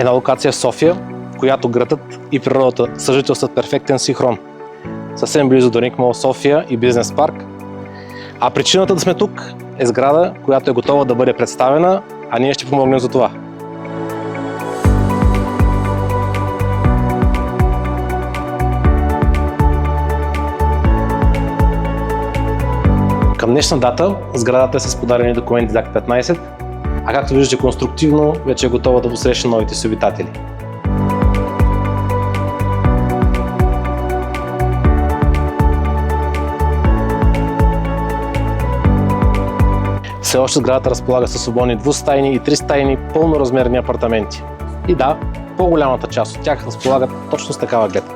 Една локация в София, в която градът и природата съжителстват перфектен синхрон. Съвсем близо до Ник Мол София и Бизнес парк. А причината да сме тук е сграда, която е готова да бъде представена, а ние ще помогнем за това. Към днешна дата сградата е с подадени документи за Акт 15, а както виждате конструктивно, вече е готова да посрещне новите си обитатели. Все още сградата разполага със свободни двустайни и тристайни пълноразмерни апартаменти. И да, по-голямата част от тях разполагат точно с такава гледка.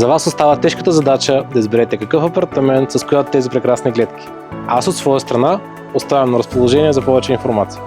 За вас остава тежката задача да изберете какъв апартамент с коя от тези прекрасни гледки. Аз от своя страна оставям на разположение за повече информация.